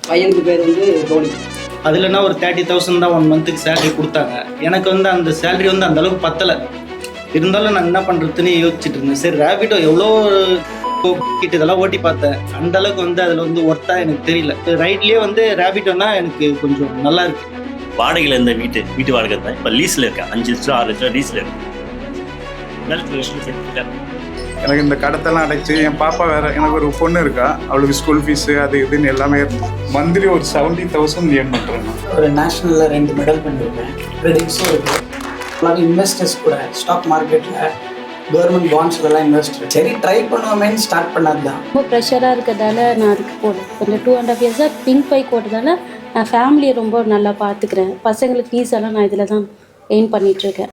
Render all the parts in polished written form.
பையனுக்கு பேர் வந்து தோனி. அதுலன்னா ஒரு 30,000 தான் 1 மந்த்துக்கு சேலரி கொடுத்தாங்க. எனக்கு வந்து அந்த சேலரி வந்து அந்த அளவுக்கு பத்தலை. இருந்தாலும் நான் என்ன பண்ணுறதுன்னு யோசிச்சுட்டு இருந்தேன். சரி ரேபிடோ எவ்வளோ இதெல்லாம் ஓட்டி பார்த்தேன். அந்த அளவுக்கு வந்து அதில் வந்து ஒர்த்தா எனக்கு தெரியல. ரைட்லேயே வந்து ரேபிடோன்னா எனக்கு கொஞ்சம் நல்லா இருக்கு. வாடகையில் இருந்த வீட்டு வாடகை தான் இப்போ லீஸில் இருக்கேன். 5 லட்சம் 6 லட்சம் லீஸில் இருக்கு. எனக்கு இந்த கடத்தெல்லாம் அடைச்சி என் பாப்பா வேற, எனக்கு ஒரு பொண்ணு இருக்கா, அவளுக்கு ஸ்கூல் ஃபீஸு அது இதுன்னு எல்லாமே மந்த்லி ஒரு 70,000 ஏர்ன் பண்ணுறேன். ஒரு நேஷ்னலில் 2 மெடல் பண்ணியிருக்கேன். கிரெடிட்ஸும் இருக்குது. எல்லாரும் இன்வெஸ்டர்ஸ் கூட ஸ்டாக் மார்க்கெட்டில் கவர்மெண்ட் பாண்ட்ஸ்லாம் இன்வெஸ்டர். சரி ட்ரை பண்ணுவோமேன்னு ஸ்டார்ட் பண்ணது தான். ரொம்ப ப்ரெஷராக இருக்கிறதால நான் அதுக்கு போடுறேன். கொஞ்சம் 2.5 இயர்ஸாக பிங்க் பைக் ஓட்டுறதால நான் ஃபேமிலியை ரொம்ப நல்லா பார்த்துக்கிறேன். பசங்களுக்கு ஃபீஸ் எல்லாம் நான் இதில் தான் எய்ன் பண்ணிகிட்ருக்கேன்.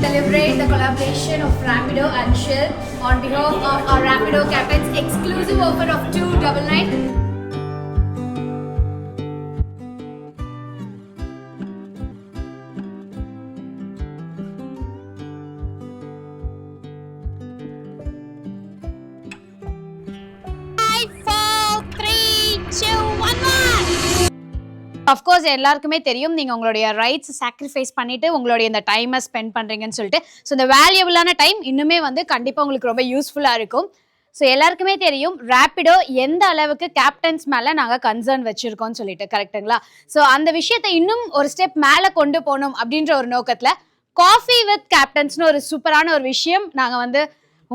Celebrate the collaboration of Rapido and Shell on behalf of our Rapido captains. Exclusive offer of 299. Of course எல்லாருக்குமே தெரியும் நீங்கள் உங்களுடைய ரைட்ஸ் சாக்ரிஃபைஸ் பண்ணிவிட்டு உங்களுடைய இந்த டைமை ஸ்பெண்ட் பண்ணுறீங்கன்னு சொல்லிட்டு. ஸோ இந்த வேல்யூபிளான டைம் இன்னுமே வந்து கண்டிப்பாக உங்களுக்கு ரொம்ப யூஸ்ஃபுல்லாக இருக்கும். ஸோ எல்லாருக்குமே தெரியும் ரேபிடோ எந்த அளவுக்கு கேப்டன்ஸ் மேலே நாங்கள் கன்சர்ன் வச்சுருக்கோம்னு சொல்லிட்டு, கரெக்டுங்களா? ஸோ அந்த விஷயத்தை இன்னும் ஒரு ஸ்டெப் மேலே கொண்டு போகணும் அப்படின்ற ஒரு நோக்கத்தில் காஃபி வித் கேப்டன்ஸ்னு ஒரு சூப்பரான ஒரு விஷயம் நாங்கள் வந்து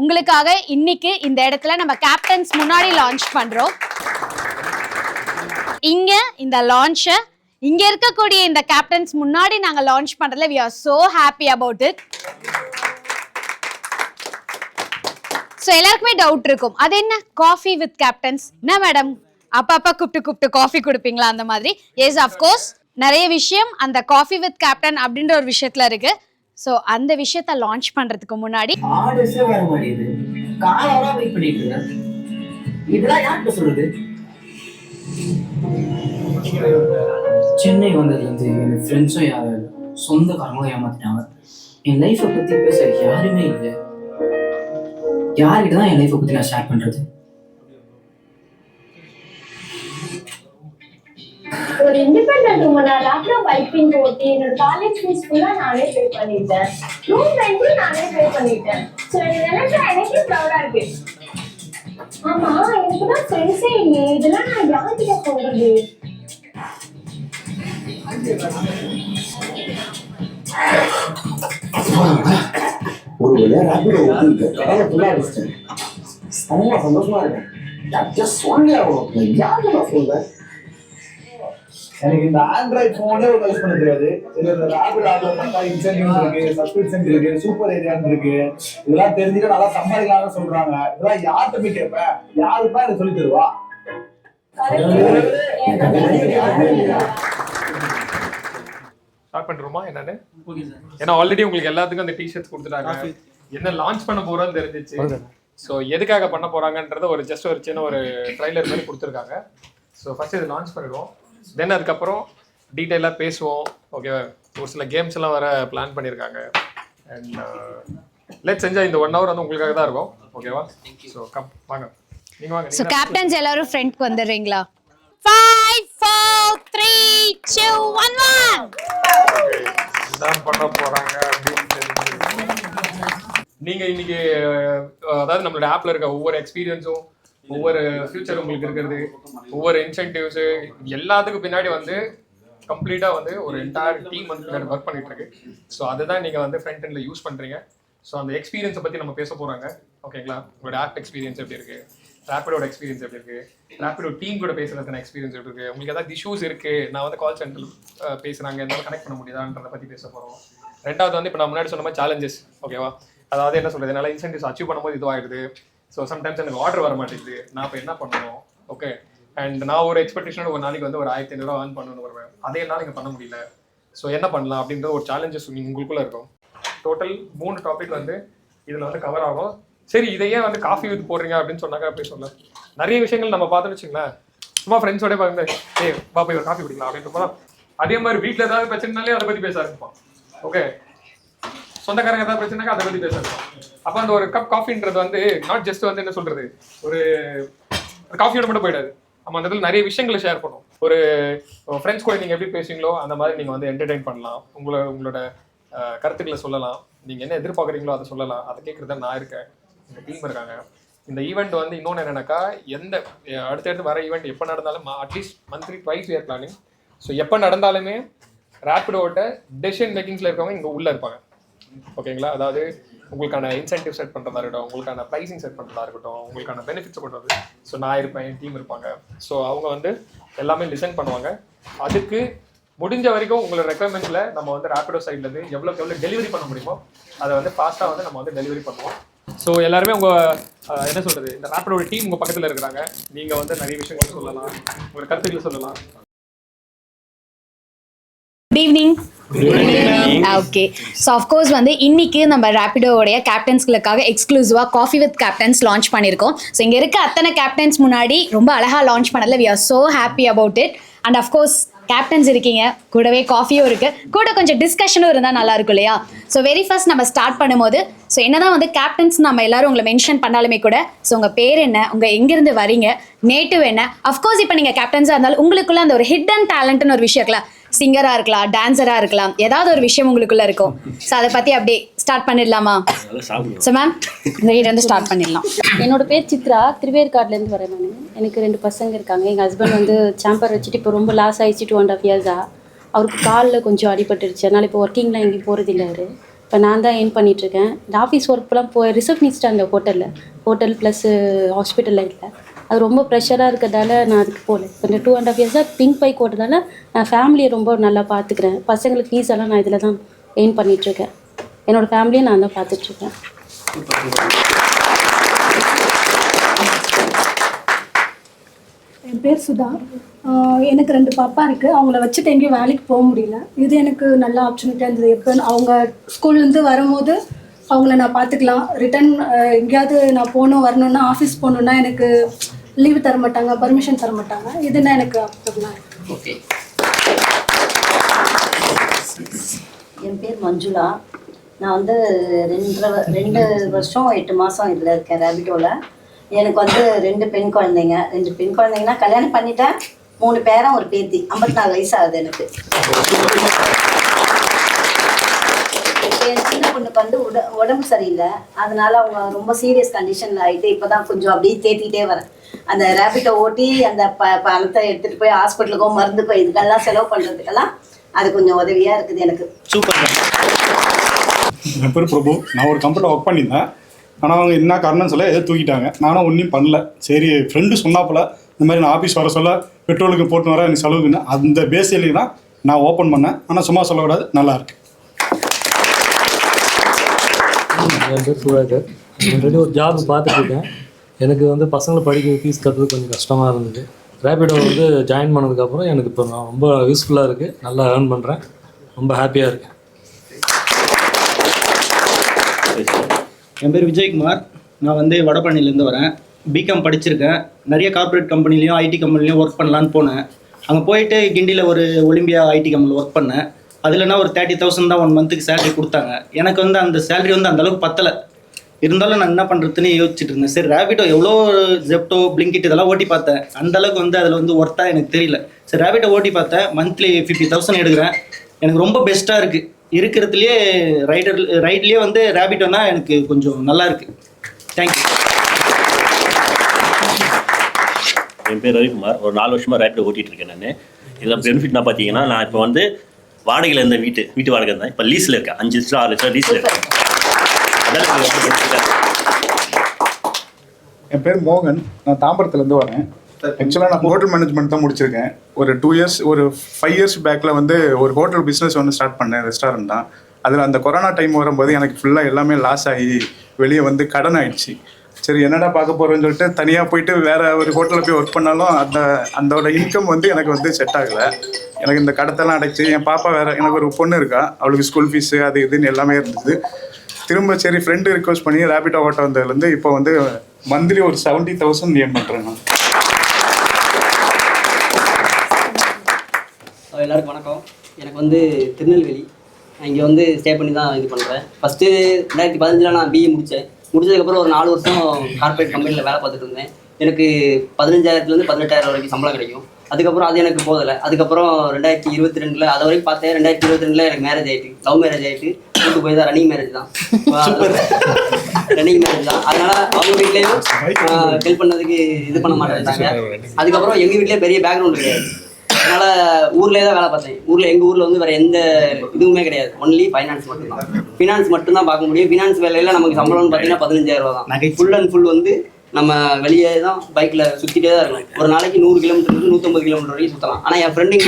உங்களுக்காக இன்னைக்கு இந்த இடத்துல நம்ம கேப்டன்ஸ் முன்னாடி லான்ச் பண்ணுறோம். இங்க இந்த லான்ச்சை இங்க இருக்கக்கூடிய இந்த கேப்டன்ஸ் முன்னாடி நாங்க லான்ச் பண்றதுல we are so happy about it. So எல்லாருக்குமே டவுட் இருக்கும், அது என்ன காஃபி வித் கேப்டன்ஸ்? என்ன மேடம் அப்பப்ப கூப்பிட்டு காஃபி குடிப்பீங்களா அந்த மாதிரி? எஸ் அஃப்கோர்ஸ் நிறைய விஷயம் அந்த காஃபி வித் கேப்டன் அப்படின்ற ஒரு விஷயத்துல இருக்கு. சோ அந்த விஷயத்த லான்ச் பண்றதுக்கு முன்னாடி ஆர்டர்ஸே வர மாட்டேங்குது. காலரா வெயிட் பண்ணிட்டு இருக்கேன். இதெல்லாம் யார்கிட்ட சொல்றது? சென்னை வந்ததுலேருந்து என் ஃப்ரெண்ட்ஸும் யாரும் இல்லை, சொந்தக்காரங்களும் ஏமாத்திட்டாங்க. என் லைஃப்பை பற்றி பேச யாருமே இல்லை. யார்கிட்ட தான் என் லைஃப்பை பற்றி நான் ஷேர் பண்ணுறது? ஒரு இண்டிபெண்டன்ட் உமனா லேப்டாப் வைப்பிங் ஓட்டி என்னோட காலேஜ் ஃபீஸ் ஃபுல்லா நானே பே பண்ணிட்டேன். ரூம் ரெண்டும் நானே பே பண்ணிட்டேன். ஸோ எனக்கு எனக்கே ப்ரௌடா இருக்கு. ஆமா, எனக்கு தான் ஃப்ரெண்ட்ஸே இல்லையே. இதெல்லாம் நான் யார்கிட்ட சொல்றது? ஒரு வேலை ரேபிடோ ஓட்டிட்டு கடலை ஃபுல்லா அடிச்சிட்டேன். செம்ம சந்தோஷமா இருக்கேன். ஜஸ்ட் சொல்லி ஆகணும். யாருக்கு நான் சொல்றேன்? எனக்கு இந்த ஆண்ட்ராய்ட் போனே ஒரு யூஸ் பண்ண தெரியாது. இந்த ரேபிடோ ஆப்ல பார்த்தா இன்சென்டிவ்ஸ் இருக்கு, சப்ஸ்கிரிப்ஷன் இருக்கு, சூப்பர் ஏரியான்னு இருக்கு. இதெல்லாம் தெரிஞ்சுக்க நல்லா சம்பாதிக்கலாம்னு சொல்றாங்க. இதெல்லாம் யார்கிட்ட போய் கேட்பேன்? யாருப்பா எனக்கு சொல்லி தருவா? ஸ்டார்ட் பண்ணுறோமா என்னன்னு? ஏன்னா ஆல்ரெடி உங்களுக்கு எல்லாத்துக்கும் அந்த டிஷர்ட்ஸ் கொடுத்துட்டாங்க. என்ன லான்ச் பண்ண போறோம்னு தெரிஞ்சிச்சு. ஸோ எதுக்காக பண்ண போறாங்கன்றத ஒரு ஜஸ்ட் ஒரு சின்ன ஒரு ட்ரைலர் மாதிரி கொடுத்துருக்காங்க. ஸோ ஃபர்ஸ்ட் இது லான்ச் பண்ணிடுவோம். தென் அதுக்கப்புறம் டீட்டெயிலாக பேசுவோம். ஓகேவா? ஒரு சில கேம்ஸ் எல்லாம் வர பிளான் பண்ணியிருக்காங்க. And let's enjoy. இந்த 1 hour வந்து உங்களுக்காக தான் இருக்கும். ஓகேவா? ஸோ வாங்க, நீங்க வாங்க. ஸோ கேப்டன்ஸ் எல்லாரும் ஃப்ரெண்ட்க்கு வந்துடுறீங்களா? 5 4 3 2 1 இதான் பண்ண போறாங்க அப்படின்னு நீங்க இன்னைக்கு அதாவது நம்மளோட ஆப்ல இருக்க ஒவ்வொரு எக்ஸ்பீரியன்ஸும், ஒவ்வொரு ஃபியூச்சர் உங்களுக்கு இருக்கிறது, ஒவ்வொரு இன்சென்டிவ்ஸ் எல்லாத்துக்கும் பின்னாடி வந்து கம்ப்ளீட்டா வந்து ஒரு என்டையர் டீம் வந்து பின்னாடி ஒர்க் பண்ணிட்டு இருக்கு. ஸோ அதுதான் நீங்க வந்து ஃப்ரண்ட் எண்ட்ல யூஸ் பண்றீங்க. ஸோ அந்த எக்ஸ்பீரியன்ஸை பத்தி நம்ம பேச போறாங்க. ஓகேங்களா? உங்களோட ஆப் எக்ஸ்பீரியன்ஸ் எப்படி இருக்கு, ரேபிடோட எக்ஸ்பீரியன்ஸ் எப்படி இருக்கு, ரேபிடோ டீம் கூட பேசுறதுக்கான எக்ஸ்பீரியன்ஸ் எப்படி இருக்கு, உங்களுக்கு ஏதாவது இஷ்யூஸ் இருக்கு, நான் வந்து கால் சென்டர் பேசுறாங்க என்னால கனெக்ட் பண்ண முடியாதான்றதை பத்தி பேச போறோம். ரெண்டாவது வந்து இப்போ நான் முன்னாடி சொன்ன மாதிரி சேலஞ்சஸ். ஓகேவா? அதாவது என்ன சொல்றது, என்னால் இன்சென்டிவ்ஸ் அச்சீவ் பண்ணும்போது இதுவாகிடுது. ஸோ சம்டைம்ஸ் எனக்கு ஆர்டர் வர மாட்டேங்குது. நான் இப்போ என்ன பண்ணணும்? ஓகே. அண்ட் நான் ஒரு எக்ஸ்பெக்டேஷனோட ஒரு நாளைக்கு வந்து ஒரு 1,500 ஏர்ன் பண்ணணும்னு வருவேன். அதே என்னால் இங்கே பண்ண முடியல. ஸோ என்ன பண்ணலாம் அப்படின்ற ஒரு சேலஞ்சஸ் உங்களுக்குள்ள இருக்கும். டோட்டல் 3 டாபிக் வந்து இதில் வந்து கவர் ஆகும். சரி, இதையே வந்து காஃபி வித் போடுறீங்க அப்படின்னு சொன்னாங்க. அப்படி சொல்ல நிறைய விஷயங்கள் நம்ம பார்த்துன்னு வச்சுங்களேன். சும்மா ஃப்ரெண்ட்ஸோட பார்த்து வா போய் ஒரு காஃபி குடிக்கலாம் அப்படின்ட்டு போனால் அதே மாதிரி வீட்டில் ஏதாவது பிரச்சனைனாலே அதை பற்றி பேச ஆரம்பிப்பான். ஓகே, சொந்தக்காரங்க ஏதாவது பிரச்சனைனாக்கா அதை பற்றி பேச ஆரம்பிப்பான். அப்போ அந்த ஒரு கப் காஃபின்றது வந்து நாட் ஜஸ்ட் வந்து என்ன சொல்றது, ஒரு காஃபியோட மட்டும் போயிடாது. நம்ம அந்த இடத்துல நிறைய விஷயங்களை ஷேர் பண்ணுவோம். ஒரு ஃப்ரெண்ட்ஸ் கூட நீங்கள் எப்படி பேசுவீங்களோ அந்த மாதிரி நீங்கள் வந்து என்டர்டெயின் பண்ணலாம். உங்களோட கருத்துக்களை சொல்லலாம். நீங்கள் என்ன எதிர்பார்க்குறீங்களோ அதை சொல்லலாம். அதை கேட்குறதா நான் இருக்கேன், எங்கள் டீம் இருக்காங்க. இந்த ஈவெண்ட் வந்து இன்னொன்று என்னென்னாக்கா, எந்த அடுத்தடுத்து வர ஈவெண்ட் எப்போ நடந்தாலும் at least monthly twice we are planning. So எப்போ நடந்தாலுமே ரேப்பிடோட டெசிஷன் மேக்கிங்ஸில் இருக்கவங்க இங்கே உள்ளே இருப்பாங்க. ஓகேங்களா? அதாவது உங்களுக்கான இன்சென்டிவ் செட் பண்ணுறதா இருக்கட்டும், உங்களுக்கான ப்ரைஸிங் செட் பண்ணுறதா இருக்கட்டும், உங்களுக்கான பெனிஃபிட்ஸ் கொண்டு வந்து, ஸோ நான் இருப்பேன், என் டீம் இருப்பாங்க. ஸோ அவங்க வந்து எல்லாமே லிசன் பண்ணுவாங்க. அதுக்கு முடிஞ்ச வரைக்கும் உங்களோட ரெக்குவயர்மெண்ட்ஸில் நம்ம வந்து ரேப்பிடோ சைட்லேருந்து எவ்வளோக்கு எவ்வளோ டெலிவரி பண்ண முடியுமோ அதை வந்து ஃபாஸ்ட்டாக வந்து நம்ம வந்து டெலிவரி பண்ணுவோம். ஸோ எல்லாருமே உங்கள் என்ன சொல்கிறது, இந்த ரேப்பிடோட டீம் உங்கள் பக்கத்தில் இருக்கிறாங்க. நீங்கள் வந்து நிறைய விஷயங்கள் சொல்லலாம், உங்களோட கருத்துக்களை சொல்லலாம். Good evening. Okay, so of course வந்து இன்னைக்கு நம்ம ரேப்பிடோடைய கேப்டன்ஸ்களுக்காக எக்ஸ்க்ளூசிவாக காஃபி வித் கேப்டன்ஸ் லான்ச் பண்ணியிருக்கோம். ஸோ இங்கே இருக்க அத்தனை கேப்டன்ஸ் முன்னாடி ரொம்ப அழகாக லான்ச் பண்ணதில் we are so happy about it. And of course captains இருக்கீங்க, கூடவே காஃபியும் இருக்குது, கூட கொஞ்சம் டிஸ்கஷனும் இருந்தால் நல்லா இருக்கும் இல்லையா? ஸோ வெரி ஃபர்ஸ்ட் நம்ம ஸ்டார்ட் பண்ணும்போது, ஸோ என்னதான் வந்து கேப்டன்ஸ் நம்ம எல்லாரும் உங்களை மென்ஷன் பண்ணாலுமே கூட, ஸோ உங்கள் பேர் என்ன, உங்கள் எங்கேருந்து வரீங்க, நேட்டிவ் என்ன, அஃப்கோர்ஸ் இப்போ நீங்கள் கேப்டன்ஸாக இருந்தாலும் உங்களுக்குள்ள அந்த ஒரு ஹிடன் டேலண்ட்னு ஒரு விஷயம் இருக்கலாம். சிங்கராக இருக்கலாம், டான்ஸராக இருக்கலாம், ஏதாவது ஒரு விஷயம் உங்களுக்குள்ள இருக்கும். ஸோ அதை பற்றி அப்படியே ஸ்டார்ட் பண்ணிடலாமா? ஸோ மேம் இந்த வந்து ஸ்டார்ட் பண்ணிடலாம். என்னோட பேர் சித்ரா, திருவேற்காடுலேருந்து வரேன் நான். எனக்கு 2 பசங்க இருக்காங்க. எங்கள் ஹஸ்பண்ட் வந்து சாம்பர் வச்சுட்டு இப்போ ரொம்ப லாஸ் ஆகிடுச்சு 2.5 இயர்ஸாக. அவருக்கு காலில் கொஞ்சம் அடிபட்டுருச்சு. அதனால் இப்போ ஒர்க்கிங்லாம் எங்கேயும் போகிறதில்ல அவர். இப்போ நான் தான் ஏர்ன் பண்ணிகிட்ருக்கேன். இந்த ஆஃபீஸ் ஒர்க்லாம் ரிசப்ஷனிஸ்ட்டாக அந்த ஹோட்டல் ப்ளஸ் ஹாஸ்பிட்டலில் இல்லை. அது ரொம்ப ப்ரெஷராக இருக்கிறதால நான் அதுக்கு போகல. கொஞ்சம் 2.5 இயர்ஸாக பிங்க் பைக் ஓட்டுறதால நான் ஃபேமிலியை ரொம்ப நல்லா பார்த்துக்கிறேன். பசங்களுக்கு ஃபீஸ் எல்லாம் நான் இதில் தான் ஏர்ன் பண்ணிகிட்ருக்கேன். என்னோடய ஃபேமிலியை நான் தான் பார்த்துட்ருக்கேன். என் பேர் சுதா. எனக்கு 2 பாப்பா இருக்குது. அவங்கள வச்சுட்டு எங்கேயும் வேலைக்கு போக முடியல. இது எனக்கு நல்ல ஆப்பர்ச்சுனிட்டியாக இருந்தது. எப்போ அவங்க ஸ்கூல்லேருந்து வரும்போது அவங்கள நான் பார்த்துக்கலாம். ரிட்டன் எங்கேயாவது நான் போகணும் வரணுன்னா, ஆஃபீஸ் போகணுன்னா எனக்கு லீவு தர மாட்டாங்க, பர்மிஷன் தர மாட்டாங்க. இதுனா எனக்கு அப்படிலாம். ஓகே, என் பேர் மஞ்சுளா. நான் வந்து 2 வருஷம் 8 மாதம் இதில் இருக்கேன் ரேபிடோவில். எனக்கு வந்து 2 பெண் குழந்தைங்க. 2 பெண் குழந்தைங்கன்னா கல்யாணம் பண்ணிட்டேன். 3 பேரன், ஒரு பேத்தி. 54 வயசு ஆகுது எனக்கு. இப்போ என் சின்ன பொண்ணுக்கு வந்து உடம்பு சரியில்லை. அதனால அவங்க ரொம்ப சீரியஸ் கண்டிஷனில் ஆகிட்டு இப்போ தான் கொஞ்சம் அப்படியே தேத்திக்கிட்டே வரேன். அந்த ரேபிட்டை ஓட்டி அந்த பணத்தை எடுத்துகிட்டு போய் ஹாஸ்பிட்டலுக்கோ மருந்துக்கோ இதுக்கெல்லாம் செலவு பண்ணுறதுக்கெல்லாம் அது கொஞ்சம் உதவியாக இருக்குது எனக்கு. சூப்பர். என் பேர் பிரபு. நான் ஒரு கம்பெனியில் ஒர்க் பண்ணியிருந்தேன். ஆனால் அவங்க என்ன காரணம்னு சொல்ல எதோ தூக்கிட்டாங்க. நானும் ஒன்றும் பண்ணல. சரி, ஃப்ரெண்டு சொன்னாப்புல இந்த மாதிரி நான் ஆஃபீஸ் வர சொல்ல பெட்ரோலுக்கு போட்டு வர எனக்கு செலவுக்குன்னு அந்த பேசிலேயே தான் நான் ஓப்பன் பண்ணேன். ஆனால் சும்மா சொல்லக்கூடாது, நல்லாயிருக்கு. என் பேர் சுதாகர். ஆல்ரெடி ஒரு ஜாப் பார்த்துட்ருக்கேன். எனக்கு வந்து பசங்களை படிக்க ஃபீஸ் கட்டுறது கொஞ்சம் கஷ்டமாக இருந்தது. ரேபிடோ வந்து ஜாயின் பண்ணதுக்கப்புறம் எனக்கு இப்போ நான் ரொம்ப யூஸ்ஃபுல்லாக இருக்குது. நல்லா ஏர்ன் பண்ணுறேன். ரொம்ப ஹாப்பியாக இருக்கேன். என் பேர் விஜயகுமார். நான் வந்து வடபழனிலேருந்து வரேன். பிகாம் படிச்சிருக்கேன். நிறைய கார்ப்பரேட் கம்பெனிலையும் ஐடி கம்பெனிலையும் ஒர்க் பண்ணலான்னு போனேன். அங்கே போயிட்டு கிண்டியில் ஒரு ஒலிம்பியா ஐடி கம்பெனியில் ஒர்க் பண்ணேன். அதுலனா ஒரு 30,000 தான் 1 மந்த்துக்கு சேலரி கொடுத்தாங்க. எனக்கு வந்து அந்த சேலரி வந்து அந்தளவுக்கு பத்தலை. இருந்தாலும் நான் என்ன பண்ணுறதுன்னு யோசிச்சுட்டு இருந்தேன். சரி, ரேபிடோ எவ்வளோ ஜெப்டோ பிளிங்கிட் இதெல்லாம் ஓட்டி பார்த்தேன். அந்தளவுக்கு வந்து அதில் வந்து ஒர்த்தாக எனக்கு தெரியல. சரி, ரேபிடோ ஓட்டி பார்த்தேன். மந்த்லி 50,000 எடுக்கிறேன். எனக்கு ரொம்ப பெஸ்ட்டாக இருக்குது. இருக்கிறதுலையே ரைட்லேயே வந்து ரேபிட்டோனா எனக்கு கொஞ்சம் நல்லா இருக்குது. தேங்க்யூ. என் பேர் ரவிக்குமார். ஒரு 4 வருஷமாக ரேபிடோ ஓட்டிகிட்டு இருக்கேன். நான் இதில் பெனிஃபிட்னா பார்த்தீங்கன்னா, நான் இப்போ வந்து வாடகையில் இருந்த வீட்டு வாடகை இருந்தேன். இப்போ லீஸில் இருக்கேன். 5 லட்சம் 6 லட்சம் லீஸில் இருக்கேன். என் பேர் மோகன். நான் தாம்பரத்துலேருந்து வரேன். ஆக்சுவலாக நான் ஹோட்டல் மேனேஜ்மெண்ட் தான் முடிச்சிருக்கேன். ஒரு 2 இயர்ஸ், ஒரு 5 இயர்ஸ் பேக்கில் வந்து ஒரு ஹோட்டல் பிஸ்னஸ் வந்து ஸ்டார்ட் பண்ணேன், ரெஸ்டாரண்ட் தான். அதில் அந்த கொரோனா டைம் வரும்போது எனக்கு ஃபுல்லாக எல்லாமே லாஸ் ஆகி வெளியே வந்து கடன் ஆயிடுச்சு. சரி, என்னடா பார்க்க போகிறேன்னு சொல்லிட்டு தனியாக போயிட்டு வேறு ஒரு ஹோட்டலில் போய் ஒர்க் பண்ணாலும் அதோட இன்கம் வந்து எனக்கு வந்து செட் ஆகலை. எனக்கு இந்த கடத்தெல்லாம் அடைச்சி, என் பாப்பா வேறு, எனக்கு ஒரு பொண்ணு இருக்கா, அவளுக்கு ஸ்கூல் ஃபீஸு அது இதுன்னு எல்லாமே இருந்தது. திரும்ப சரி ஃப்ரெண்டு ரிக்வஸ்ட் பண்ணி ரேபிடோ ஓட்ட வந்ததுலேருந்து இப்போ வந்து மந்த்லி ஒரு 70,000 ஏர்ன் பண்ணுறேன் நான். எல்லாருக்கும் வணக்கம். எனக்கு வந்து திருநெல்வேலி, நான் இங்கே வந்து ஸ்டே பண்ணி தான் இது பண்ணுறேன். ஃபஸ்ட்டு 2015 நான் பிஏ முடித்தேன். முடிச்சதுக்கப்புறம் ஒரு 4 வருஷம் கார்பரேட் கம்பெனியில் வேலை பார்த்துட்டு இருந்தேன். எனக்கு 15,000 18,000 வரைக்கும் சம்பளம் கிடைக்கும். அதுக்கப்புறம் அது எனக்கு போதலை. அதுக்கப்புறம் 2022 அது வரைக்கும் பார்த்தேன். 2022 எனக்கு மேரேஜ் ஆகிட்டு, லவ் மேரேஜ் ஆகிட்டு, கூட்டு போய் தான் ரன்னிங் மேரேஜ் தான். ரன்னிங் மேரேஜ் தான். அதனால அவங்க வீட்லேயும் ஹெல்ப் பண்ணதுக்கு இது பண்ண மாட்டேங்கிறாங்க. அதுக்கப்புறம் எங்கள் வீட்லேயே பெரிய பேக்ரவுண்ட் கிடையாது. அதனால ஊர்லேயே தான் வேலை பார்த்தேன். எங்கள் ஊரில் வந்து வேறு எந்த இதுவுமே கிடையாது. ஒன்லி ஃபைனான்ஸ் மட்டும்தான். ஃபினான்ஸ் மட்டும்தான் பார்க்க முடியும். ஃபினான்ஸ் வேலையில் நமக்கு சம்பளம்னு பார்த்தீங்கன்னா 15,000 தான். ஃபுல் அண்ட் ஃபுல் வந்து நம்ம வெளியே தான் பைக்கில் சுற்றிட்டே தான் இருக்கணும். ஒரு நாளைக்கு 100 கிலோமீட்டர் 150 கிலோமீட்டர் வரைக்கும் சுற்றலாம். ஆனால் என் ஃப்ரெண்டுங்க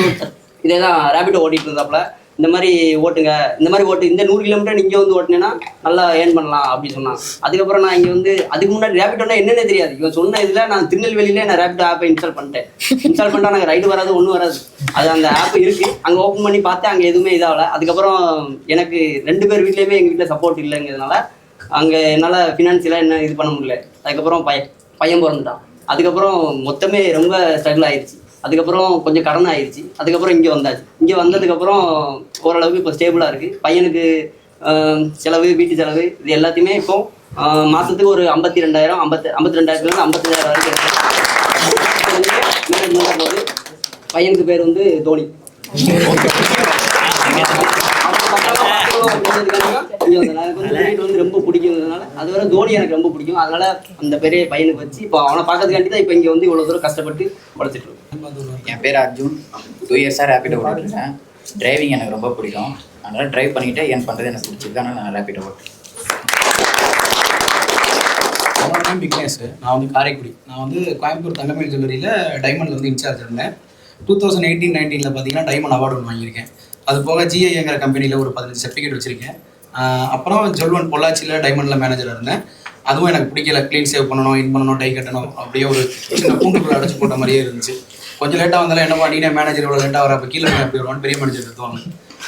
இதே தான் ரேபிடோ ஓட்டிகிட்டு இருந்தாப்புல, இந்த மாதிரி ஓட்டுங்க, இந்த மாதிரி ஓட்டு, இந்த 100 கிலோமீட்டர் நீங்கள் வந்து ஓட்டினேன்னா நல்லா ஏர்ன் பண்ணலாம் அப்படின்னு சொன்னாங்க. அதுக்கப்புறம் நான் இங்கே வந்து அதுக்கு முன்னாடி ரேபிடோன்னா என்னென்ன தெரியாது. இவன் சொன்ன இதில் நான் திருநெல்வேலியிலே நான் ரேபிடோ ஆப்பை இன்ஸ்டால் பண்ணிட்டேன். இன்ஸ்டால் பண்ணிட்டா எனக்கு ரைடு வராது, ஒன்றும் வராது. அது அந்த ஆப் இருக்குது. அங்கே ஓப்பன் பண்ணி பார்த்தேன், அங்கே எதுவுமே இதாகலை. அதுக்கப்புறம் எனக்கு 2 பேர் வீட்லேயுமே எங்கள் வீட்டில் சப்போர்ட் இல்லைங்கிறதுனால அங்கே என்னால் ஃபினான்ஷியலாக என்ன இது பண்ண முடியல. அதுக்கப்புறம் பையன் பிறந்துட்டான். அதுக்கப்புறம் மொத்தமே ரொம்ப ஸ்ட்ரகிள் ஆயிடுச்சு. அதுக்கப்புறம் கொஞ்சம் கடன் ஆயிடுச்சு. அதுக்கப்புறம் இங்கே வந்தாச்சு. இங்கே வந்ததுக்கப்புறம் ஓரளவுக்கு இப்போ ஸ்டேபிளாக இருக்குது. பையனுக்கு செலவு, வீட்டு செலவு, இது எல்லாத்தையுமே இப்போ மாதத்துக்கு ஒரு 52,000 52,000 55,000 வரைக்கும் இருக்குது. மேனேஜ்மெண்ட்டாக போகுது. பையனுக்கு பேர் வந்து தோனி. எனக்கு வந்து கிரிக்கெட் வந்து ரொம்ப பிடிக்கும்னால அது வரை தோனி எனக்கு ரொம்ப பிடிக்கும். அதனால அந்த பெரிய பையனுக்கு வச்சு இப்போ அவனை பார்க்கறதுக்காண்டி தான் இப்போ இங்கே வந்து இவ்வளோ தூரம் கஷ்டப்பட்டு உழைச்சிட்டு இருக்கேன். என் பேர் அர்ஜுன். 2 இயர்ஸாக ரேபிடோ ஓட்டிருக்கேன். டிரைவிங் எனக்கு ரொம்ப பிடிக்கும். அதனால் ட்ரைவ் பண்ணிக்கிட்டே ஏன் பண்ணுறது எனக்கு பிடிச்சிருக்கு. அதனால் நான் ரேபிடோ ஓட்டுறேன். என்னோட நேம் விக்னேஷ். நான் வந்து காரைக்குடி. நான் வந்து கோயம்புத்தூர் தங்கமயில் ஜுவல்லரியில் டைமண்டில் வந்து இன்சார்ஜ் இருந்தேன். 2018-19 பார்த்தீங்கன்னா டைமண்ட் அவார்டு ஒன்று வாங்கியிருக்கேன். அது போக ஜிஐங்கிற கம்பெனியில் ஒரு 15 சர்டிஃபிகேட் வச்சுருக்கேன். அப்புறம் ஜொல்வன் பொள்ளாச்சியில் டைமண்டில் மேனேஜராக இருந்தேன். அதுவும் எனக்கு பிடிக்கல. க்ளீன் சேவ் பண்ணணும், இன் பண்ணணும், டை கட்டணும், அப்படியே ஒரு சின்ன கூண்டுக்குள்ளே அடைச்சி போட்ட மாதிரியே இருந்துச்சு. கொஞ்சம் லேட்டாக வந்தாலும் என்னப்பா நீனே மேனேஜர் இவ்வளோ லேட்டாக வர, அப்போ கீழே எப்படி வருவான்னு பெரிய மேனேஜர் எடுத்துவாங்க.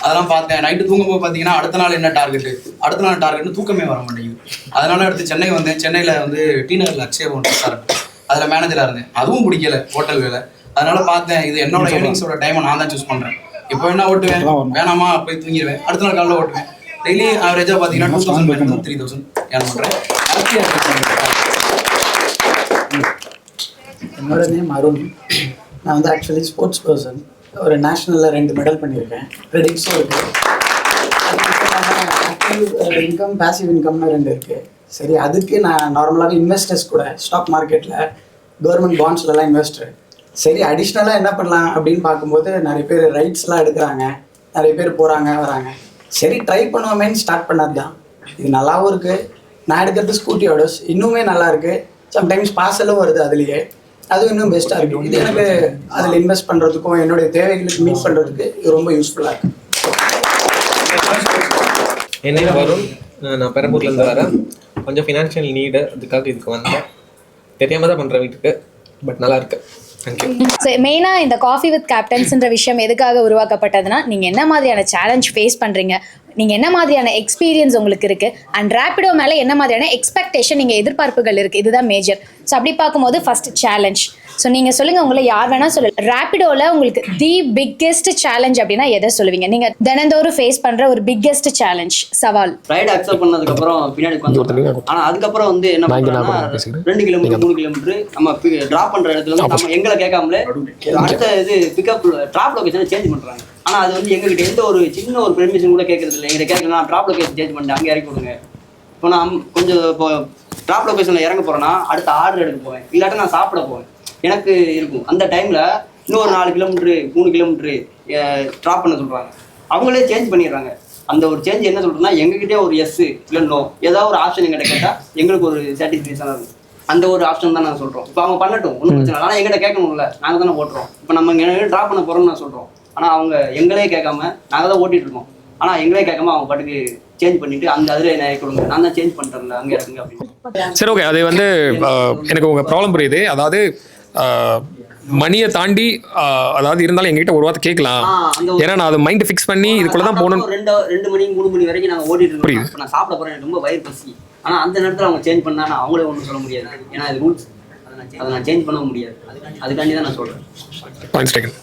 அதெல்லாம் பார்த்தேன். நைட்டு தூங்கும்போது பார்த்தீங்கன்னா அடுத்த நாள் என்ன டார்கெட்டு, அடுத்த நாள் டார்கெட்னு தூக்கமே வர மாட்டேங்குது. அதனால அடுத்து சென்னை வந்தேன். சென்னையில் வந்து டீநகரில் அக்ஷயம் ரெஸ்டாரண்ட், அதில் மேனேஜராக இருந்தேன். அதுவும் பிடிக்கல, ஹோட்டல் வேலை. அதனால பார்த்தேன் இது என்னோட ஏர்னிங்ஸோட டைமை நான் தான் சூஸ் பண்ணுறேன். இப்போ என்ன ஓட்டுவேன், வேணாமா போய் தூங்கிடுவேன், அடுத்த நாள் காலையில் ஓட்டுவேன். டெய்லி ஆவரேஜாக பார்த்தீங்கன்னா 2,000 3,000 ஏர்ன் பண்ணுறேன். என்னோட நேம் அருண். நான் வந்து ஆக்சுவலி ஸ்போர்ட்ஸ் பர்சன். ஒரு நேஷ்னலில் 2 மெடல் பண்ணியிருக்கேன். ப்ரெடிக்ஸும் இருக்குது. ஆக்டிவ் இன்கம், பேசிவ் இன்கம்னு 2 இருக்குது. சரி, அதுக்கு நான் நார்மலாகவே இன்வெஸ்டர்ஸ் கூட ஸ்டாக் மார்க்கெட்டில் கவர்மெண்ட் பாண்ட்ஸ்லலாம் இன்வெஸ்டர். சரி, அடிஷ்னலாக என்ன பண்ணலாம் அப்படின்னு பார்க்கும்போது நிறைய பேர் ரைட்ஸ்லாம் எடுக்கிறாங்க, நிறைய பேர் போகிறாங்க வராங்க. சரி, ட்ரை பண்ணுவோமேன்னு ஸ்டார்ட் பண்ணது தான். இது நல்லாவும் இருக்குது. நான் எடுக்கிறது ஸ்கூட்டி ஆர்டர்ஸ், இன்னுமே நல்லா இருக்குது. சம்டைம்ஸ் பார்சலும் வருது அதுலேயே, அதுவும் இன்னும் பெஸ்ட்டாக இருக்குது. இது எனக்கு அதில் இன்வெஸ்ட் பண்ணுறதுக்கும் என்னுடைய தேவைகளுக்கு மீட் பண்ணுறதுக்கு இது ரொம்ப யூஸ்ஃபுல்லாக இருக்குது. என்ன வரும், நான் பெரம்பூர்லேருந்து வரேன். கொஞ்சம் ஃபினான்ஷியல் நீடு, அதுக்காக இதுக்கு வந்தேன். தெரியாமல் தான் பண்ணுறேன் வீட்டுக்கு, பட் நல்லா இருக்கு. ஸோ மெயினாக இந்த காஃபி வித் கேப்டன்ஸ்ன்ற விஷயம் எதுக்காக உருவாக்கப்பட்டதுன்னா, நீங்கள் என்ன மாதிரியான சேலஞ்ச் ஃபேஸ் பண்ணுறீங்க, நீங்கள் என்ன மாதிரியான எக்ஸ்பீரியன்ஸ் உங்களுக்கு இருக்குது, அண்ட் ரேபிடோ மேலே என்ன மாதிரியான எக்ஸ்பெக்டேஷன், நீங்கள் எதிர்பார்ப்புகள் இருக்குது, இதுதான் மேஜர். ஸோ அப்படி பார்க்கும்போது ஃபர்ஸ்ட் சேலஞ்ச். ஸோ நீங்கள் சொல்லுங்கள், உங்களை யார் வேணால் சொல்லலாம். ரேபிடோவில் உங்களுக்கு தி பிக்கெஸ்ட் சேலஞ்ச் அப்படின்னா எதை சொல்லுவீங்க? நீங்கள் தினந்தோறும் ஃபேஸ் பண்ணுற ஒரு பிக்கெஸ்ட் சேலஞ்ச், சவால். ரைடு அக்செப்ட் பண்ணதுக்கப்புறம் பின்னாடி வந்து, ஆனால் அதுக்கப்புறம் வந்து என்ன பண்ணுறோம்னா 2 கிலோமீட்டர் 3 கிலோமீட்டர் நம்ம ட்ராப் பண்ணுற இடத்துல வந்து நம்ம எங்களை கேட்காமலே அடுத்த இது பிக்கப் ட்ராப் லொகேஷனை சேஞ்ச் பண்ணுறாங்க. ஆனால் அது வந்து எங்ககிட்ட எந்த ஒரு சின்ன ஒரு பெர்மிஷன் கூட கேட்கறது இல்லை. எங்கிட்ட கேட்கலாம், ட்ராப் லொகேஷன் சேஞ்ச் பண்ணிட்டு அங்கே இறக்கி விடுங்க. இப்போ நான் கொஞ்சம் இப்போ ட்ராப் லொகேஷனில் இறங்க போகிறேன்னா அடுத்த ஆர்டர் எடுக்க போவேன், இல்லாட்ட நான் சாப்பிட போவேன். எனக்கு இருக்கும் அந்த டைமில் இன்னும் ஒரு 4 கிலோமீட்ரு 3 கிலோமீட்ரு ட்ராப் பண்ண சொல்கிறாங்க. அவங்களே சேஞ்ச் பண்ணிடுறாங்க. அந்த ஒரு சேஞ்ச் என்ன சொல்கிறேன்னா, எங்ககிட்டே ஒரு எஸ் இல்லை நோ ஏதாவது ஒரு ஆப்ஷன் எங்கிட்ட கேட்டால் எங்களுக்கு ஒரு சாட்டிஸ்ஃபேக்ஷனாக இருக்கும். அந்த ஒரு ஆப்ஷன் தான் நாங்கள் சொல்கிறோம். இப்போ அவங்க பண்ணட்டும், ஒன்றும் பிரச்சனை இல்லை. ஆனால் எங்கிட்ட கேட்கணும்ல, நாங்கள் தானே ஓட்டுறோம். இப்போ நம்ம இங்கே ட்ராப் பண்ண போகிறோம்னு நான் சொல்கிறோம். ஆனால் அவங்க எங்களே கேட்காம, நாங்கள் தான் ஓட்டிகிட்டு இருக்கோம். ஆனால் எங்களே கேட்காம அவங்க பாட்டுக்கு சேஞ்ச் பண்ணிட்டு அந்த அதில் என்ன கொடுங்க, நான் தான் சேஞ்ச் பண்ணுறேன்ல, அங்கே இருக்குங்க அப்படின்னு. சரி, ஓகே. அது வந்து எனக்கு உங்கள் ப்ராப்ளம் புரியுது. அதாவது மணியை தாண்டி அதாவது இருந்தாலும் எங்ககிட்ட ஒரு வார்த்தை கேட்கலாம். ஏன்னா நான் அதை மைண்ட் ஃபிக்ஸ் பண்ணி இதுக்குள்ள தான் போகணும். 2 மணி 3 மணி வரைக்கும் நாங்கள் ஓட்டிட்டு இருக்கோம். இப்போ நான் சாப்பிட போகிறேன், எனக்கு ரொம்ப வயிறு பசி. ஆனால் அந்த நேரத்தில் அவங்க சேஞ்ச் பண்ணா நான் அவங்களே ஒன்றும் சொல்ல முடியாது. ஏன்னா அது ரூல்ஸ், அதை நான் சேஞ்ச் பண்ண முடியாது. அதுக்காண்டி தான் நான் சொல்கிறேன். Points taken.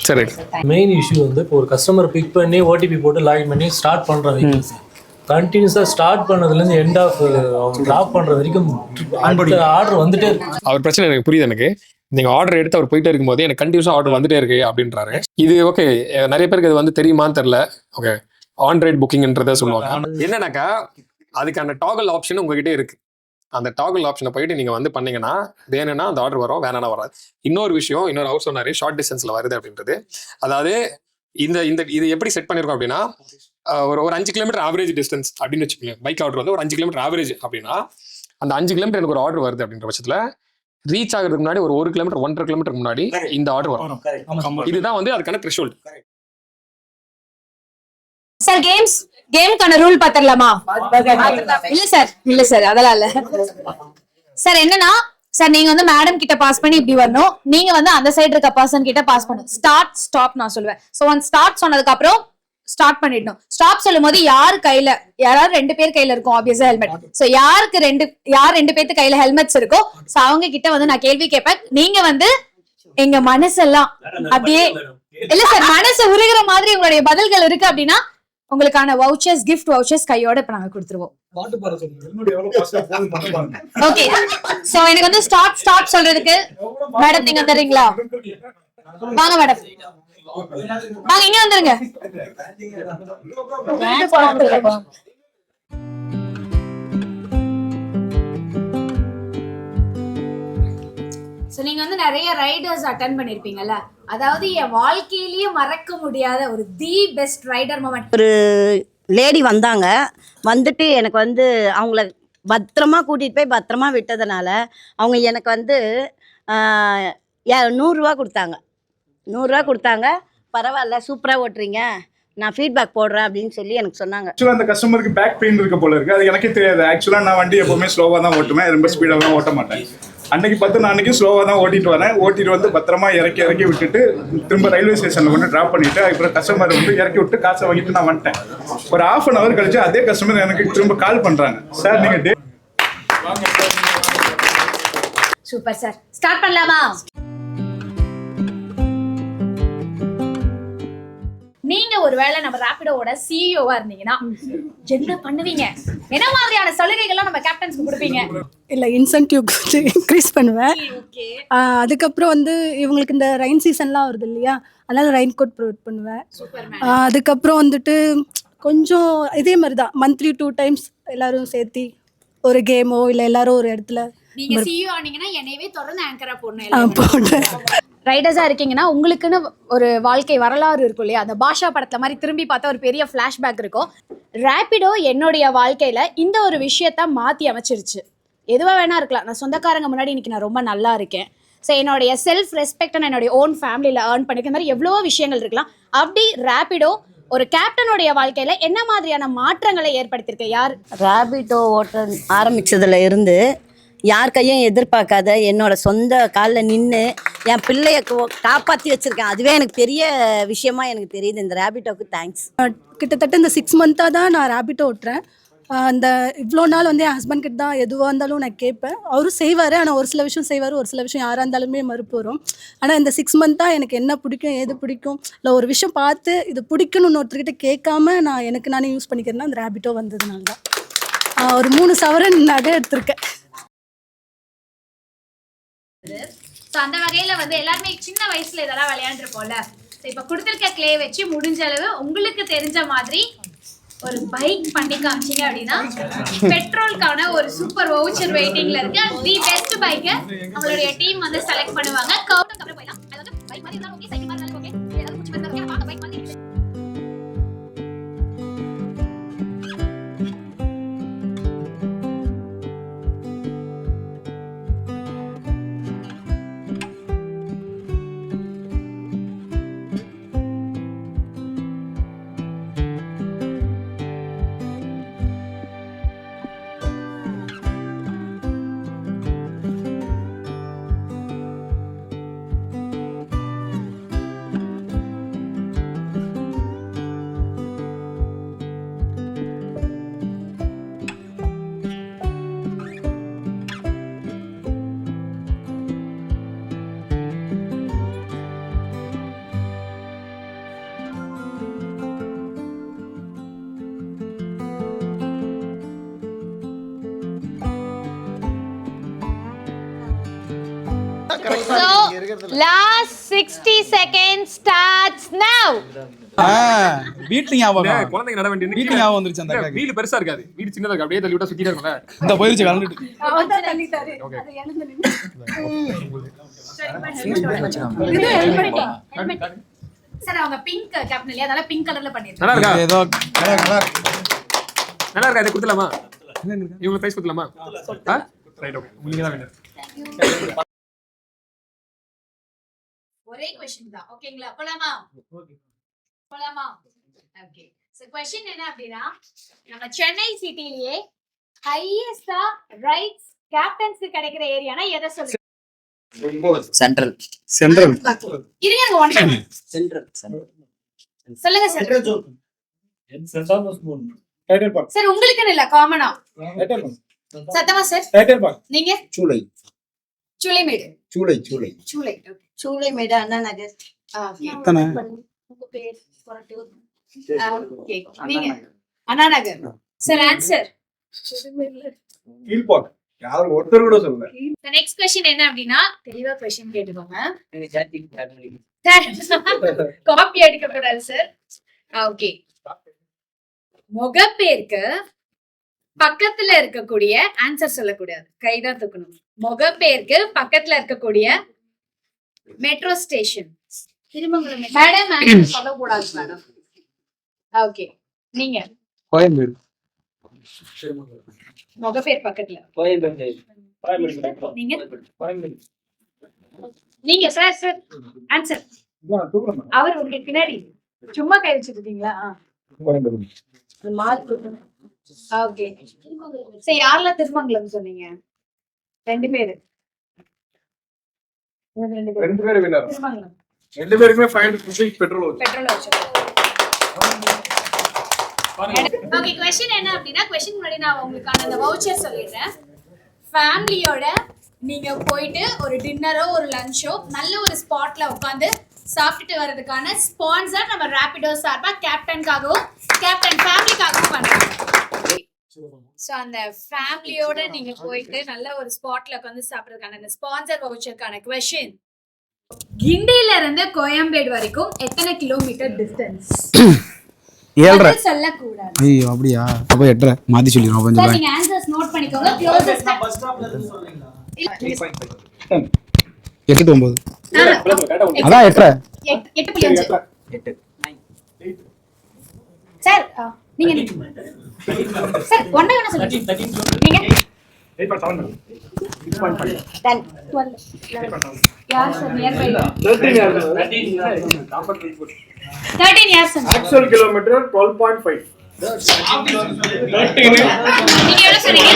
சரி. மெயின் இஷ்யூ வந்து இப்போ ஒரு கஸ்டமர் பிக் பண்ணி ஓடிபி போட்டு லாகின் பண்ணி ஸ்டார்ட் பண்ணுற வெஹிக்கிள்ஸ் கண்டினியூஸாக ஸ்டார்ட் பண்ணதுலேருந்து எண்ட் ஆஃப் அவங்க ட்ராப் பண்ணுற வரைக்கும் ஆர்டர் வந்துட்டே இருக்கு. அவர் பிரச்சனை எனக்கு புரியுது. எனக்கு நீங்க ஆர்டர் எடுத்து அவர் போயிட்டே இருக்கும்போது எனக்கு கண்டினியூஸா ஆர்டர் வந்துட்டே இருக்கு அப்படின்றாரு. இது ஓகே, நிறைய பேருக்கு இது வந்து தெரியுமான்னு தெரியல. ஓகே, ஆன் ரைட் புக்கிங்ன்றத சொல்லுவாங்க. என்னன்னாக்கா அதுக்கான டாகல் ஆப்ஷன் உங்ககிட்ட இருக்கு. அந்த டாகல் ஆப்ஷனை போயிட்டு நீங்க வந்து பண்ணீங்கன்னா வேணும்னா அந்த ஆர்டர் வரும், வேணானா வராது. இன்னொரு விஷயம், இன்னொரு ஹவுஸ் சொன்னாரு ஷார்ட் டிஸ்டன்ஸ்ல வருது அப்படின்றது. அதாவது இது எப்படி செட் பண்ணிருக்கோம் அப்படின்னா, ஒரு 5 கிலோமீட்டர் ஆவரேஜ் டிஸ்டன்ஸ் அப்படின்னு வச்சுக்கோங்க. பைக் ஆர்டர் வந்து ஒரு 5 கிலோமீட்டர் ஆவரேஜ் அப்படின்னா, அந்த 5 கிலோமீட்டர் எனக்கு ஒரு ஆர்டர் வருது அப்படின்ற பட்சத்துல ரீச் ஆகிறதுக்கு முன்னாடி ஒரு 1 கிலோமீட்டர் 1.5 கிலோமீட்டர் முன்னாடி இந்த ஆர்டர் வரும். இதுதான் வந்து அதுக்கான த்ரெஷோல்ட். சார் கேம்க்கான ரூல் பாத்திரலாமா? இல்ல சார் அதெல்லாம் இல்ல சார். என்னன்னா சார், நீங்க வந்து மேடம் கிட்ட பாஸ் பண்ணி இப்படி வரணும், நீங்க வந்து அந்த சைடு இருக்க பர்சன் கிட்ட பாஸ் பண்ணணும். ஸ்டார்ட் ஸ்டாப் நான் சொல்லுவேன். சோ ஒன் ஸ்டார்ட் சொன்னதுக்கு அப்புறம் ஸ்டார்ட் பண்ணிடணும். ஸ்டாப் சொல்லும் போது யாரு கையில, யாராவது 2 பேர் கையில இருக்கும் ஆப்வியஸா ஹெல்மெட். சோ யார் 2 பேருக்கு கையில ஹெல்மெட்ஸ் இருக்கோ சோ அவங்க கிட்ட வந்து நான் கேள்வி கேட்பேன். நீங்க வந்து எங்க மனசெல்லாம் அப்படியே இல்ல சார், மனசு உருகிற மாதிரி உங்களுடைய பதில்கள் இருக்கு அப்படின்னா உங்களுக்கான வவுச்சர்ஸ், கிஃப்ட் வவுச்சர்ஸ் கையோட இப்ப நாங்க கொடுத்துருவோம். ஓகே, சோ எனக்கு வந்து ஸ்டார்ட் சொல்றதுக்கு மேடம் நீங்க தரீங்களா? வாங்க மேடம், வாங்க இங்க வந்துருங்க. ஸோ நீங்க வந்து நிறைய ரைடர்ஸ் அட்டென்ட் பண்ணிருப்பீங்கல்ல, அதாவது என் வாழ்க்கையிலேயே மறக்க முடியாத ஒரு தி பெஸ்ட் ரைடர் மொமெண்ட். ஒரு லேடி வந்தாங்க, வந்துட்டு எனக்கு வந்து அவங்கள பத்திரமா கூட்டிகிட்டு போய் பத்திரமா விட்டதுனால அவங்க எனக்கு வந்து 100 ரூபா கொடுத்தாங்க. 100 ரூபா கொடுத்தாங்க. பரவாயில்ல, சூப்பராக ஓட்டுறீங்க, நான் ஃபீட்பேக் போடுறேன் அப்படின்னு சொல்லி எனக்கு சொன்னாங்க. ஆக்சுவலாக அந்த கஸ்டமருக்கு பேக் பெயின் இருக்க போல இருக்கு, அது எனக்கே தெரியாது. ஆக்சுவலாக நான் வண்டி எப்பவுமே ஸ்லோவாக தான் ஓட்டுவேன், ரொம்ப ஸ்பீடாக தான் ஓட்ட மாட்டேன். அன்னைக்கு பார்த்து நான் அன்னைக்கு ஸ்லோவாக தான் ஓட்டிட்டு வரேன். ஓட்டிட்டு வந்து பத்திரமா இறக்கி விட்டுட்டு திரும்ப ரயில்வே ஸ்டேஷனில் கொண்டு ட்ராப் பண்ணிட்டு அதுக்கப்புறம் கஸ்டமர் வந்து இறக்கி விட்டு காசை வாங்கிட்டு நான் வந்துட்டேன். ஒரு 1/2 hour கழிச்சு அதே கஸ்டமர் எனக்கு திரும்ப கால் பண்றாங்க, சார் நீங்க சூப்பர் சார், ஸ்டார்ட் பண்ணலாமா? நீங்க ஒருவேளை நம்ம ரேபிடோவோட சிஇஓவா இருந்தீங்கன்னா என்ன பண்ணுவீங்க? என்ன மாதிரியான சலுகைகள்லாம் நம்ம கேப்டன்ஸ்க்கு கொடுப்பீங்க? இல்லை, இன்சென்டிவ் கொஞ்சம் இன்க்ரீஸ் பண்ணுவேன். அதுக்கப்புறம் வந்து இவங்களுக்கு இந்த ரெயின் சீசன்லாம் வருது இல்லையா, அதனால ரெயின் கோட் ப்ரொவைட் பண்ணுவேன். அதுக்கப்புறம் வந்துட்டு கொஞ்சம் இதே மாதிரி தான் மந்த்லி 2 times எல்லாரும் சேர்த்து ஒரு கேமோ இல்லை எல்லாரும் ஒரு இடத்துல. நீங்க சிஇஓ ஆனீங்கன்னா என்னையவே தொடர்ந்து ஆங்கரா போடணும். ரைடர்ஸா இருக்கீங்கன்னா உங்களுக்குன்னு ஒரு வாழ்க்கை வரலாறு இருக்கும் இல்லையா, அந்த பாஷா படத்துல மாதிரி திரும்பி பார்த்தா ஒரு பெரிய ஃபிளாஷ்பேக் இருக்கும். ரேபிடோ என்னுடைய வாழ்க்கையில இந்த ஒரு விஷயத்த மாத்தி அமைச்சிருச்சு. எதுவாக வேணா இருக்கலாம், நான் சொந்தக்காரங்க முன்னாடி இன்னைக்கு நான் ரொம்ப நல்லா இருக்கேன். ஸோ என்னுடைய செல்ஃப் ரெஸ்பெக்ட் நான் என்னுடைய ஓன் ஃபேமிலியில் ஏர்ன் பண்ணிக்கிற மாதிரி எவ்வளவோ விஷயங்கள் இருக்கலாம். அப்படி ரேபிடோ ஒரு கேப்டனுடைய வாழ்க்கையில என்ன மாதிரியான மாற்றங்களை ஏற்படுத்தியிருக்கு? யார் ரேபிடோ ஓட்ட ஆரம்பிச்சதுல இருந்து யார் கையும் எதிர்பார்க்காத என்னோட சொந்த காலில் நின்று என் பிள்ளைய காப்பாற்றி வச்சுருக்கேன். அதுவே எனக்கு பெரிய விஷயமா எனக்கு தெரியுது. இந்த ரேபிட்டோவுக்கு தேங்க்ஸ். கிட்டத்தட்ட இந்த 6 months தான் நான் ரேபிட்டோ ஓட்டுறேன். அந்த இவ்வளோ நாள் வந்து என் ஹஸ்பண்ட் கிட்ட தான் எதுவாக இருந்தாலும் நான் கேட்பேன். அவரும் செய்வார், ஆனால் ஒரு சில விஷயம் செய்வார், ஒரு சில விஷயம் யாராக இருந்தாலுமே மறுப்பு வரும். ஆனால் இந்த 6 months தான் எனக்கு என்ன பிடிக்கும் ஏது பிடிக்கும் இல்லை ஒரு விஷயம் பார்த்து இது பிடிக்குன்னு ஒருத்தர்கிட்ட கேட்காம நான் எனக்கு நானே யூஸ் பண்ணிக்கிறேன்னா அந்த ரேபிட்டோ வந்ததுனால தான். ஒரு 3 சவரன் நகை எடுத்திருக்கேன். ஸோ அந்த வகையில வந்து எல்லாருமே சின்ன வயசுல இதெல்லாம் விளையாண்டுருப்போம்ல. ஸோ இப்போ கொடுத்துருக்க கிளே வச்சு முடிஞ்ச அளவு உங்களுக்கு தெரிஞ்ச மாதிரி ஒரு பைக் பண்ணி காமிச்சிங்க அப்படின்னா பெட்ரோலுக்கான ஒரு சூப்பர் வவுச்சர் வெயிட்டிங்ல இருக்கு. தி பெஸ்ட் பைக்கை நம்மளுடைய டீம் வந்து செலக்ட் பண்ணுவாங்க. கவுண்ட் அப்புறம் போயிடலாம். அது வந்து பைக் மாதிரி இருந்தாலும் ஓகே, சைக்கிள் மாதிரி இருந்தாலும் ஓகே, ஏதாவது குச்சி மாதிரி இருந்தாலும் பார்க்க பைக் மாதிரி இருக்கு. So, last 60 seconds starts now. வீட்டு ஞாபகம் குழந்தைங்க நட வேண்டிய வீட்டு ஞாபகம் வந்துருச்சு அந்த வீடு பெருசா இருக்காது, வீடு சின்னதா இருக்கு, அப்படியே தள்ளி விட்டா சுத்திட்டே இருக்கும்ல. இந்த போயிருச்சு கலந்துட்டு. சார் அவங்க பிங்க் கேப்டன் இல்லையா, அதனால பிங்க் கலர்ல பண்ணிருக்காங்க. நல்லா இருக்கா? ஏதோ நல்லா இருக்கா? இதை கொடுத்துலாமா? இவங்க பிரைஸ் கொடுத்துலாமா? ரைட், ஓகே, நீங்க தான் வேணும். ஒரே क्वेश्चन தான், ஓகேங்களா? போலாமா? ஓகே. சோ क्वेश्चन என்ன அப்படினா, நம்ம சென்னை சிட்டிலயே ஹையஸ்டா ரைட்ஸ் கேப்டன்ஸ்க்கு கிடைக்கிற ஏரியானா எதை சொல்லுங்க? சென்ட்ரல். இருங்க ஒன் சென்ட்ரல். சொல்லுங்க சார். சென்ட்ரல் ஸ்மூன் டைட்டில் பார்க். சார் உங்களுக்கு இல்ல காமனா. Title park. சத்தமா சார். Title park. நீங்க? சூளை. சூளைமேடு. சூளை. சூளை. ஓகே. சூளைமேடு அண்ணா நகர். ஓகே. உங்க பேர் கொரட்டு. ஓகே. நீங்க? அண்ணா நகர். Sir answer. கீழ் பார்க். யாரும் ஒருத்தர் கூட சொல்லல. The next question என்ன அப்படினா, தெளிவா क्वेश्चन கேட்டுக்கோங்க. காப்பி அடிக்க கூடாது சார். ஓகே. முகப்பேருக்கு பக்கத்துல இருக்கக்கூடிய ஆன்சர் சொல்லக்கூடாது, கைதான் தூக்கணும். முகப்பேருக்கு பக்கத்துல இருக்கக்கூடிய metro station. Thirumangalam madam answer சொல்லக்கூடாது மேடம். ஓகே. நீங்க? கோயம்பேடு. முகப்பேர் பக்கத்துல. நீங்க? நீங்க சார் சார் ஆன்சர். அவர் உங்களுக்கு பின்னாடி சும்மா கை வச்சிருக்கீங்களா? ஓகே. சரி, யாரெல்லாம் திருமங்கலம் சொன்னீங்க? 2 பேரு. ரெண்டு பேர் வின்னர். திருமங்கலம். 2 பேருக்குமே 500 rupees பெட்ரோல் வச்சு. பெட்ரோல் வச்சு. ஓகே, क्वेश्चन என்ன அப்படினா, क्वेश्चन முன்னாடி நான் உங்களுக்கான அந்த வவுச்சர் சொல்லிடுறேன். ஃபேமிலியோட நீங்க போயிட்டு ஒரு டின்னரோ ஒரு லஞ்சோ நல்ல ஒரு ஸ்பாட்ல உட்காந்து சாப்பிட்டுட்டு வரதுக்கான ஸ்பான்சர் நம்ம ரேபிடோ சார்பா கேப்டன்காகவும் கேப்டன் ஃபேமிலிக்காகவும் பண்றோம். ஸோ அந்த ஃபேமிலியோட நீங்க போயிட்டு நல்ல ஒரு ஸ்பாட்ல உட்காந்து சாப்பிட்றதுக்கான அந்த ஸ்பான்சர் வவுச்சருக்கான क्वेश्चन, கிண்டியில இருந்து கோயம்பேடு வரைக்கும் எத்தனை கிலோமீட்டர் டிஸ்டன்ஸ்? 7.5 சொல்லக்கூடாது. ஐயோ அப்படியா? அப்ப 8.5 மாத்தி சொல்லிடுறோம் கொஞ்சம். சார் நீங்க ஆன்சர்ஸ் நோட் பண்ணிக்கோங்க. க்ளோசஸ்ட் பஸ் ஸ்டாப்ல இருந்து சொல்றீங்களா? 8 to 9. அதான் 8.5. 8.5. சார் நீங்க சார் ஒண்ணே வேணா சொல்லுங்க. நீங்க 8.7. 12. யார் sir near by? 13 years. Actual kilometer 12.5. நீங்க எவ்வளவு சொன்னீங்க?